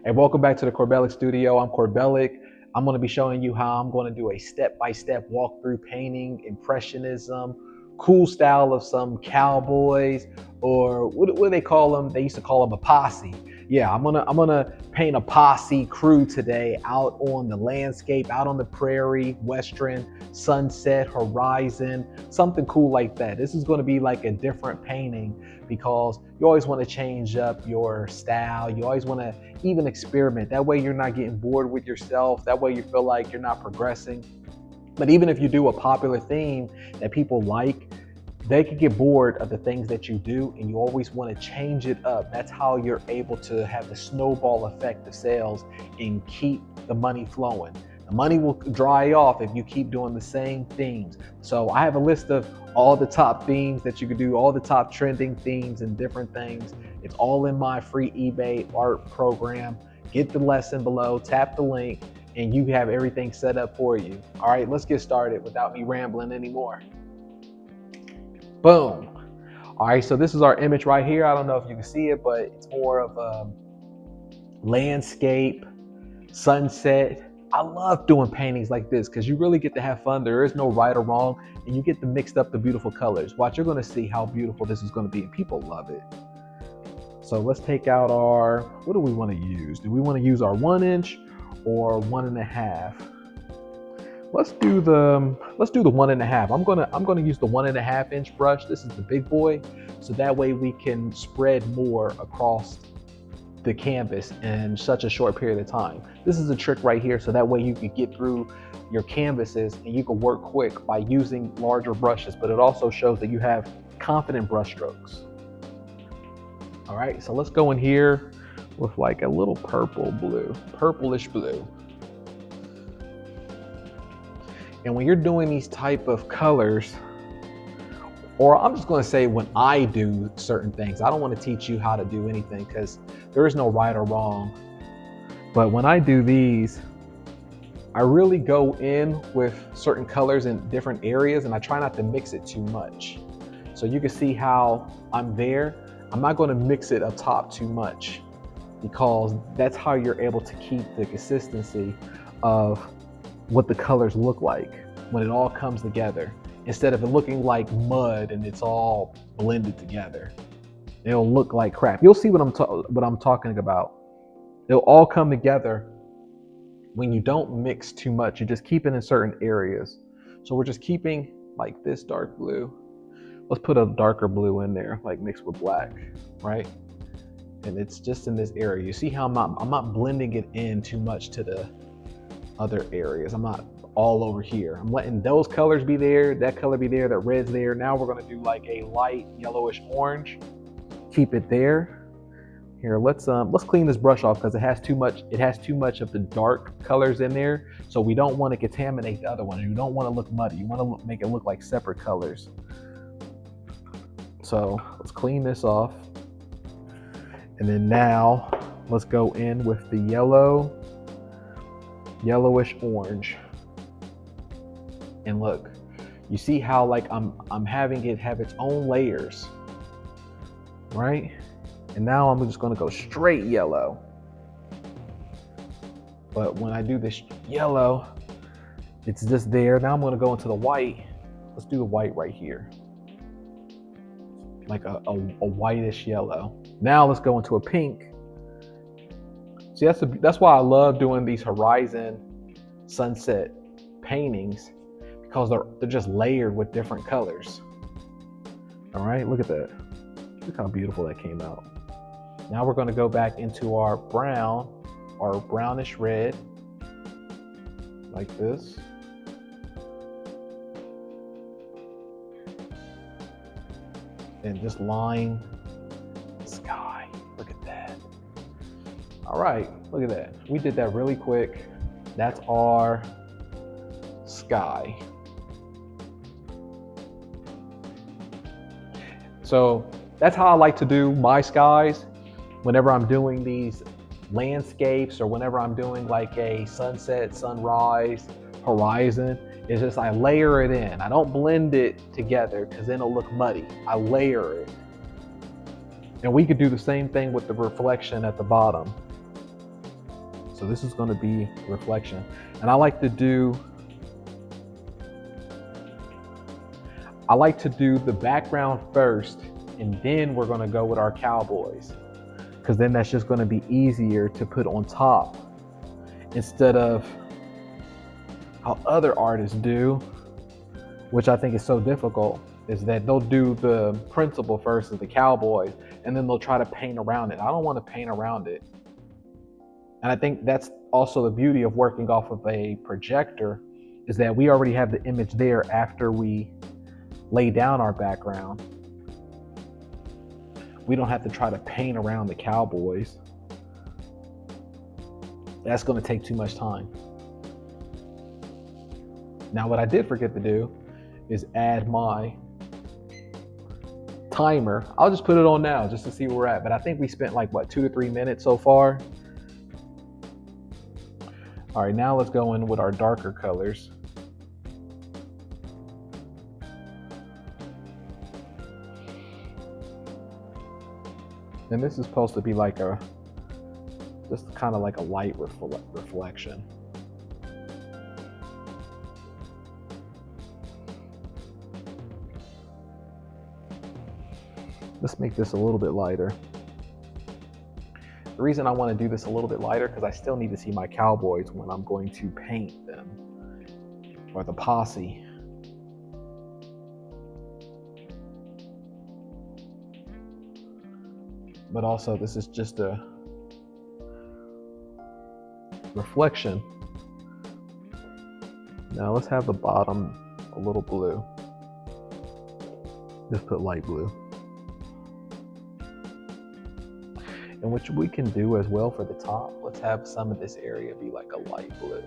Hey, welcome back to the Corbellic studio. I'm Corbellic. I'm going to be showing you how I'm going to do a step-by-step walkthrough painting, impressionism, cool style of some cowboys, or what do they call them? They used to call them a posse. Yeah, I'm gonna paint a posse crew today out on the landscape, out on the prairie, western, sunset, horizon, something cool like that. This is going to be like a different painting because you always want to change up your style. You always want to even experiment. That way you're not getting bored with yourself. That way you feel like you're not progressing. But even if you do a popular theme that people like, they could get bored of the things that you do, and you always want to change it up. That's how you're able to have the snowball effect of sales and keep the money flowing. The money will dry off if you keep doing the same themes. So I have a list of all the top themes that you could do, all the top trending themes and different things. It's all in my free eBay art program. Get the lesson below, tap the link, and you have everything set up for you. All right, let's get started without me rambling anymore. Boom. All right, so this is our image right here. I don't know if you can see it, but it's more of a landscape, sunset. I love doing paintings like this because you really get to have fun. There is no right or wrong, and you get to mix up the beautiful colors. Watch, you're going to see how beautiful this is going to be, and people love it. So let's take out our, what do we want to use? Do we want to use our 1" or 1.5? Let's do the 1.5. I'm gonna use the 1.5" brush. This is the big boy, so that way we can spread more across the canvas in such a short period of time. This is a trick right here, so that way you can get through your canvases and you can work quick by using larger brushes, but it also shows that you have confident brush strokes. All right, so let's go in here with like a little purplish blue. And when you're doing these type of colors, or I'm just going to say when I do certain things, I don't want to teach you how to do anything because there is no right or wrong. But when I do these, I really go in with certain colors in different areas and I try not to mix it too much. So you can see how I'm there. I'm not going to mix it up top too much because that's how you're able to keep the consistency of what the colors look like when it all comes together, instead of it looking like mud and it's all blended together. It'll look like crap. You'll see what I'm talking about. It'll all come together when you don't mix too much. You just keep it in certain areas. So we're just keeping like this dark blue. Let's put a darker blue in there, like mixed with black, right? And it's just in this area. You see how I'm not blending it in too much to the other areas. I'm not all over here. I'm letting those colors be there, that color be there, that red's there. Now we're going to do like a light yellowish orange. Keep it there. Here, let's clean this brush off because it has too much of the dark colors in there. So we don't want to contaminate the other ones. You don't want to look muddy. You want to make it look like separate colors. So let's clean this off. And then now let's go in with the yellowish orange. And look, you see how like I'm having it have its own layers, right? And now I'm just gonna go straight yellow. But when I do this yellow, it's just there. Now I'm gonna go into the white. Let's do the white right here. Like a whitish yellow. Now let's go into a pink. See, that's why I love doing these horizon sunset paintings, because they're just layered with different colors. All right, look at that. Look how beautiful that came out. Now we're going to go back into our brown, our brownish red, like this. And just line the sky. Look at that. All right, look at that. We did that really quick. That's our sky. So that's how I like to do my skies whenever I'm doing these landscapes or whenever I'm doing like a sunset, sunrise, horizon. It's just I layer it in. I don't blend it together because then it'll look muddy. I layer it. And we could do the same thing with the reflection at the bottom. So this is going to be reflection. And I like to do the background first, and then we're going to go with our cowboys, because then that's just going to be easier to put on top instead of how other artists do, which I think is so difficult, is that they'll do the principal first as the cowboys, and then they'll try to paint around it. I don't want to paint around it. And I think that's also the beauty of working off of a projector, is that we already have the image there after we lay down our background. We don't have to try to paint around the cowboys. That's going to take too much time. Now, what I did forget to do is add my timer. I'll just put it on now just to see where we're at. But I think we spent like, what, 2 to 3 minutes so far? All right, now let's go in with our darker colors. And this is supposed to be like just kind of like a light reflection. Let's make this a little bit lighter. The reason I want to do this a little bit lighter, because I still need to see my cowboys when I'm going to paint them, or the posse. But also, this is just a reflection. Now let's have the bottom a little blue. Just put light blue. And what we can do as well for the top, let's have some of this area be like a light blue.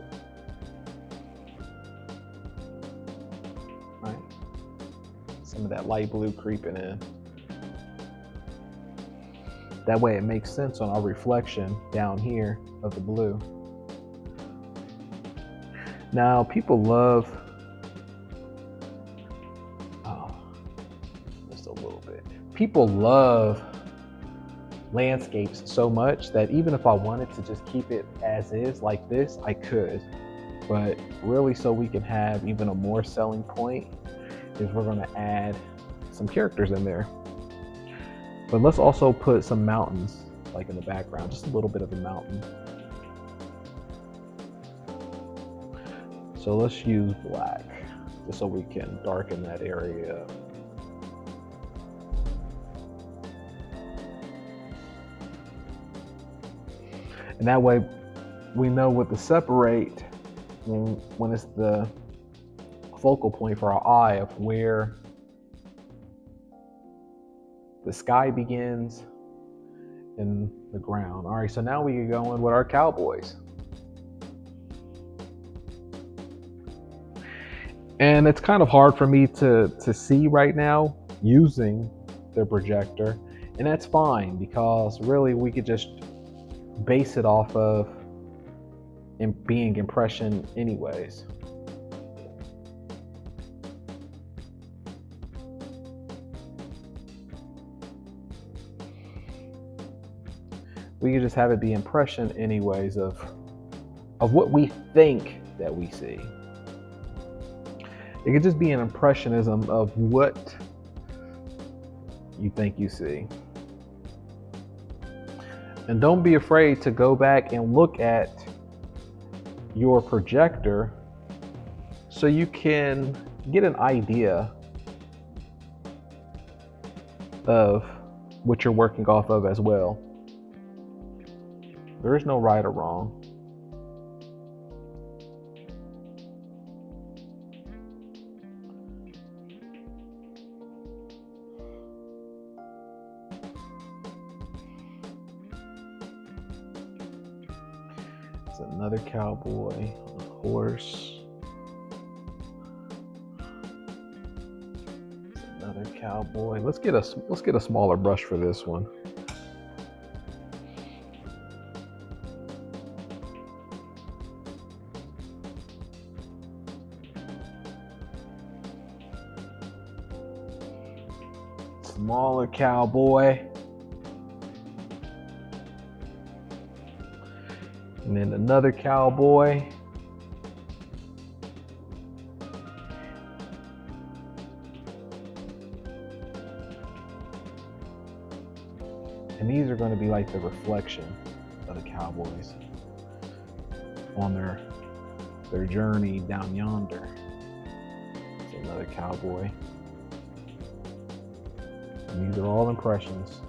Right? Some of that light blue creeping in. That way it makes sense on our reflection down here of the blue. Now, people love, just a little bit. People love landscapes so much that even if I wanted to just keep it as is like this, I could. But really, so we can have even a more selling point, is we're going to add some characters in there. But let's also put some mountains like in the background, just a little bit of a mountain. So let's use black just so we can darken that area up. And that way we know what to separate when it's the focal point for our eye of where the sky begins and the ground. All right, so now we can go in with our cowboys. And it's kind of hard for me to see right now using the projector, and that's fine, because really we could just base it off of being impression anyways. We could just have it be impression anyways of what we think that we see. It could just be an impressionism of what you think you see. And don't be afraid to go back and look at your projector so you can get an idea of what you're working off of as well. There is no right or wrong. It's another cowboy on a horse. It's another cowboy. Let's get a smaller brush for this one. Smaller cowboy. And then another cowboy. And these are going to be like the reflection of the cowboys on their journey down yonder. So another cowboy. And these are all impressions.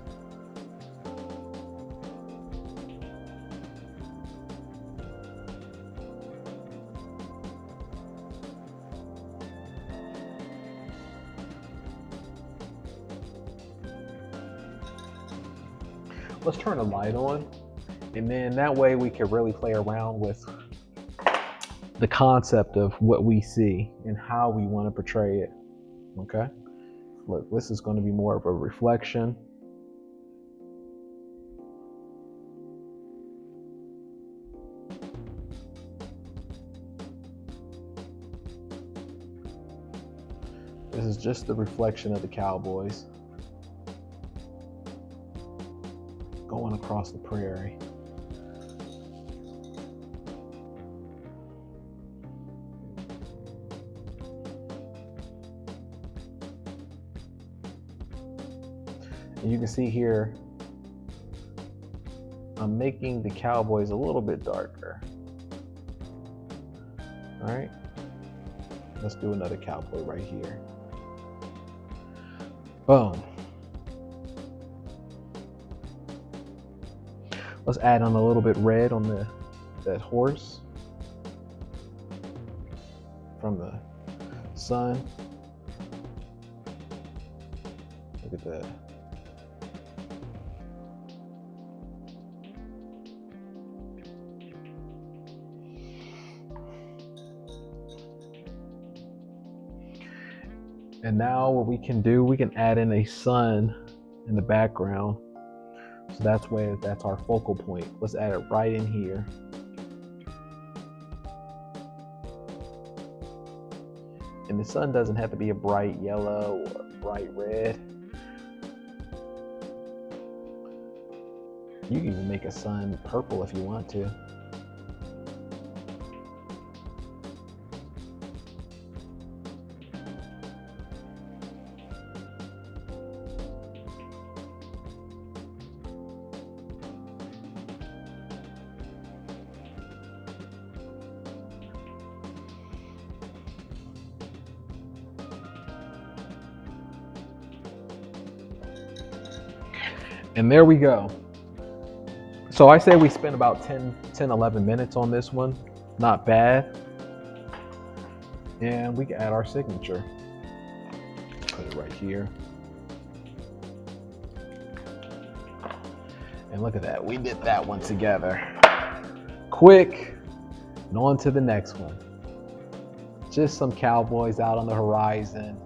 Let's turn the light on, and then that way we can really play around with the concept of what we see and how we want to portray it. Okay, look, this is going to be more of a reflection. This is just the reflection of the cowboys going across the prairie. And you can see here, I'm making the cowboys a little bit darker. All right, let's do another cowboy right here. Boom. Let's add on a little bit red on that horse from the sun. Look at that. And now what we can do, we can add in a sun in the background. So that's our focal point. Let's add it right in here. And the sun doesn't have to be a bright yellow or bright red. You can even make a sun purple if you want to. And there we go. So I say we spent about 10, 11 minutes on this one. Not bad. And we can add our signature. Put it right here. And look at that. We did that one together. Quick. And on to the next one. Just some cowboys out on the horizon.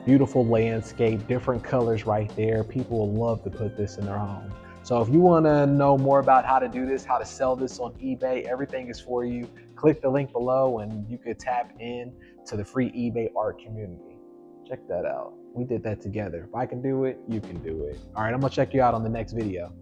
Beautiful landscape, different colors right there. People will love to put this in their home. So if you want to know more about how to do this, how to sell this on eBay, everything is for you. Click the link below and you could tap in to the free eBay art community. Check that out. We did that together. If I can do it, you can do it. All right, I'm gonna check you out on the next video.